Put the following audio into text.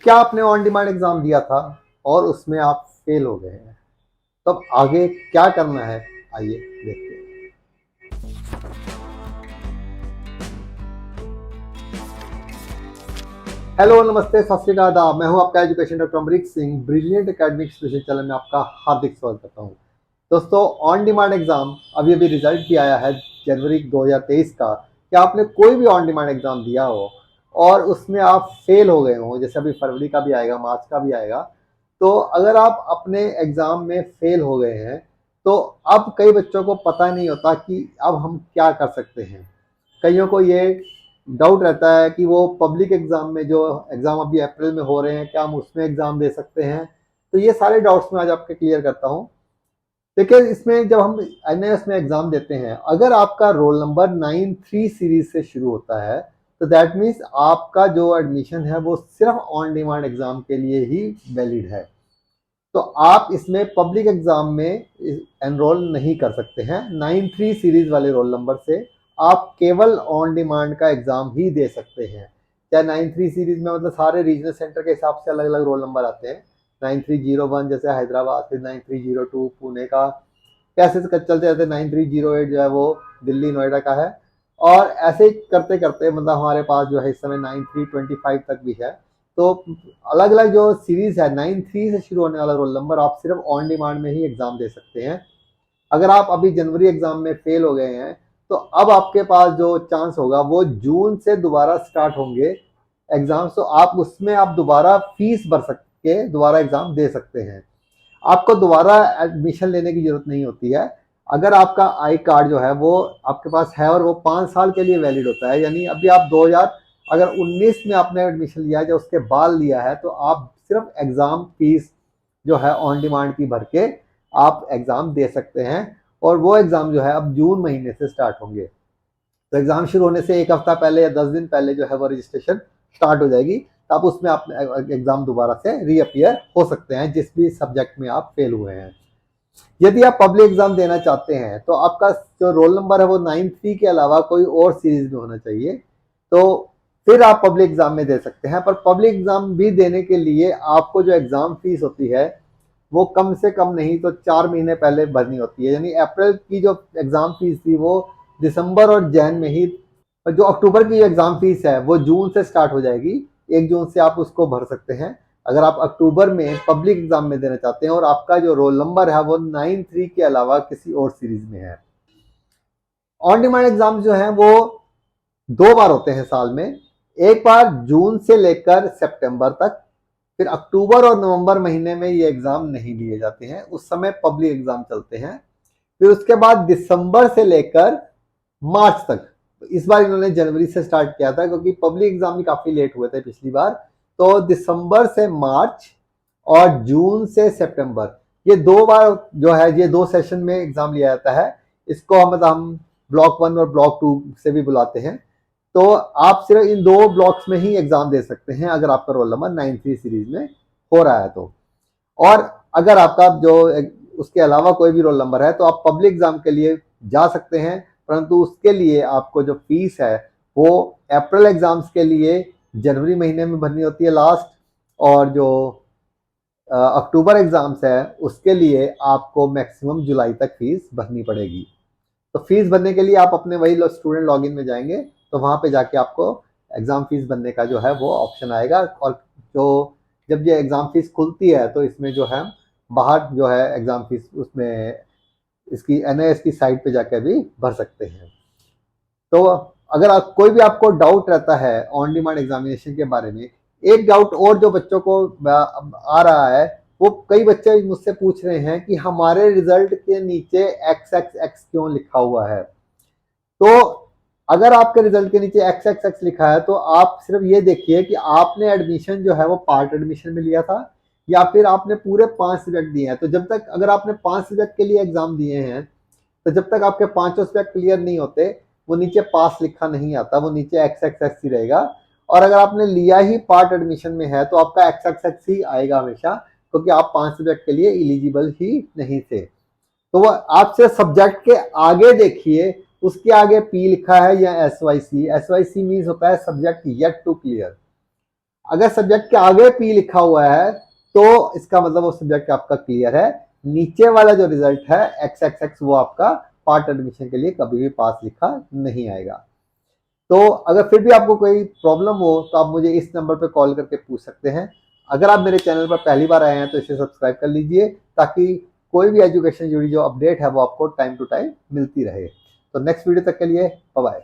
क्या आपने on demand exam दिया था और उसमें आप फेल हो गए हैं, तब आगे क्या करना है, आइए देखते हैं। हेलो, नमस्ते, सत श्री अकाल, आदाब। मैं हूं आपका education doctor Amrik Singh, brilliant academic special channel में आपका हार्दिक स्वागत करता हूं। दोस्तों, ऑन डिमांड एग्जाम अभी अभी रिजल्ट भी आया है जनवरी 2023 का। क्या आपने कोई भी ऑन डिमांड एग्जाम दिया हो और उसमें आप फेल हो गए हो, जैसे अभी फरवरी का भी आएगा, मार्च का भी आएगा, तो अगर आप अपने एग्जाम में फेल हो गए हैं तो अब कई बच्चों को पता नहीं होता कि अब हम क्या कर सकते हैं। कईयों को ये डाउट रहता है कि वो पब्लिक एग्जाम में, जो एग्जाम अभी अप्रैल में हो रहे हैं, क्या हम उसमें एग्जाम दे सकते हैं। तो ये सारे डाउट्स मैं आज आपके क्लियर करता हूँ। देखिए, इसमें जब हम एनआईएस में एग्जाम देते हैं, अगर आपका रोल नंबर 93 सीरीज से शुरू होता है तो दैट मीन्स आपका जो एडमिशन है वो सिर्फ ऑन डिमांड एग्जाम के लिए ही वैलिड है। तो आप इसमें पब्लिक एग्जाम में एनरोल नहीं कर सकते हैं। 93 सीरीज वाले रोल नंबर से आप केवल ऑन डिमांड का एग्जाम ही दे सकते हैं। चाहे 93 सीरीज में मतलब सारे रीजनल सेंटर के हिसाब से अलग अलग रोल नंबर आते हैं। 9301 जैसे हैदराबाद, फिर 9302 पुणे का, कैसे चलते रहते 9308 जो है वो दिल्ली नोएडा का है। और ऐसे ही करते करते मतलब हमारे पास जो है इस समय 9325 तक भी है। तो अलग अलग जो सीरीज है, 93 से शुरू होने वाला रोल नंबर आप सिर्फ ऑन डिमांड में ही एग्जाम दे सकते हैं। अगर आप अभी जनवरी एग्जाम में फेल हो गए हैं तो अब आपके पास जो चांस होगा वो जून से दोबारा स्टार्ट होंगे एग्जाम। तो आप उसमें आप दोबारा फीस भर सकते, दोबारा एग्जाम दे सकते हैं। आपको दोबारा एडमिशन लेने की जरूरत नहीं होती है। अगर आपका आई कार्ड जो है वो आपके पास है और वो 5 साल के लिए वैलिड होता है, यानी अभी आप 2019 में आपने एडमिशन लिया है या उसके बाद लिया है, तो आप सिर्फ एग्जाम फीस जो है ऑन डिमांड की भर के आप एग्जाम दे सकते हैं। और वो एग्जाम जो है अब जून महीने से स्टार्ट होंगे। तो एग्जाम शुरू होने से एक हफ्ता पहले या 10 दिन पहले जो है वो रजिस्ट्रेशन स्टार्ट हो जाएगी। तो आप उसमें आप एग्जाम दोबारा से रीअपियर हो सकते हैं जिस भी सब्जेक्ट में आप फेल हुए हैं। यदि आप पब्लिक एग्जाम देना चाहते हैं तो आपका जो रोल नंबर है वो 93 के अलावा कोई और सीरीज में होना चाहिए, तो फिर आप पब्लिक एग्जाम में दे सकते हैं। पर पब्लिक एग्जाम भी देने के लिए आपको जो एग्जाम फीस होती है वो कम से कम नहीं तो 4 महीने पहले भरनी होती है। यानी अप्रैल की जो एग्जाम फीस थी वो दिसंबर और जैन में ही, जो अक्टूबर की एग्जाम फीस है वो जून से स्टार्ट हो जाएगी। 1 जून से आप उसको भर सकते हैं अगर आप अक्टूबर में पब्लिक एग्जाम में देना चाहते हैं और आपका जो रोल नंबर है वो 93 के अलावा किसी और सीरीज में है। ऑन डिमांड एग्जाम जो है वो 2 बार होते हैं साल में। एक बार जून से लेकर सितंबर तक, फिर अक्टूबर और नवंबर महीने में ये एग्जाम नहीं लिए जाते हैं, उस समय पब्लिक एग्जाम चलते हैं। फिर उसके बाद दिसंबर से लेकर मार्च तक। इस बार इन्होंने जनवरी से स्टार्ट किया था क्योंकि पब्लिक एग्जाम भी काफी लेट हुए थे पिछली बार। तो दिसंबर से मार्च और जून से सितंबर, ये 2 बार जो है, ये 2 सेशन में एग्जाम लिया जाता है। इसको हम ब्लॉक 1 और ब्लॉक 2 से भी बुलाते हैं। तो आप सिर्फ इन 2 ब्लॉक्स में ही एग्जाम दे सकते हैं अगर आपका रोल नंबर 93 सीरीज में हो रहा है तो। और अगर आपका जो उसके अलावा कोई भी रोल नंबर है तो आप पब्लिक एग्जाम के लिए जा सकते हैं, परंतु उसके लिए आपको जो फीस है वो अप्रैल एग्जाम्स के लिए जनवरी महीने में भरनी होती है लास्ट, और जो अक्टूबर एग्जाम्स है उसके लिए आपको मैक्सिमम जुलाई तक फीस भरनी पड़ेगी। तो फीस भरने के लिए आप अपने वही स्टूडेंट लॉगिन में जाएंगे तो वहां पे जाके आपको एग्जाम फीस भरने का जो है वो ऑप्शन आएगा। और जो जब ये एग्जाम फीस खुलती है तो इसमें जो है बाहर जो है एग्जाम फीस, उसमें इसकी एनआईएस की साइट पे जाकर भी भर सकते हैं। तो अगर कोई भी आपको डाउट रहता है ऑन डिमांड एग्जामिनेशन के बारे में, एक डाउट और जो बच्चों को आ रहा है, वो कई बच्चे मुझसे पूछ रहे हैं कि हमारे रिजल्ट के नीचे XXX क्यों लिखा हुआ है। तो अगर आपके रिजल्ट के नीचे XXX लिखा है तो आप सिर्फ ये देखिए कि आपने एडमिशन जो है वो पार्ट एडमिशन में लिया था या फिर आपने पूरे 5 सब्जेक्ट दिए हैं। तो जब तक अगर आपने 5 सब्जेक्ट के लिए एग्जाम दिए हैं तो जब तक आपके 5 सब्जेक्ट क्लियर नहीं होते वो नीचे पास लिखा नहीं आता, वो नीचे XXX ही रहेगा। और अगर आपने लिया ही पार्ट एडमिशन में है तो आपका XXX ही आएगा हमेशा, क्योंकि आप 5 सब्जेक्ट के लिए एलिजिबल ही नहीं थे। तो वो आपसे सब्जेक्ट के आगे देखिए, उसके आगे P लिखा है या SYC। SYC मीन्स होता है सब्जेक्ट येट टू क्लियर। अगर सब्जेक्ट के आगे पी लिखा हुआ है तो इसका मतलब वो सब्जेक्ट आपका क्लियर है। नीचे वाला जो रिजल्ट है एक्स एक्स एक्स वो आपका पार्ट एडमिशन के लिए कभी भी पास लिखा नहीं आएगा। तो अगर फिर भी आपको कोई प्रॉब्लम हो तो आप मुझे इस नंबर पर कॉल करके पूछ सकते हैं। अगर आप मेरे चैनल पर पहली बार आए हैं तो इसे सब्सक्राइब कर लीजिए ताकि कोई भी एजुकेशन जुड़ी जो अपडेट है वो आपको टाइम टू टाइम मिलती रहे। तो नेक्स्ट वीडियो तक के लिए बाय बाय।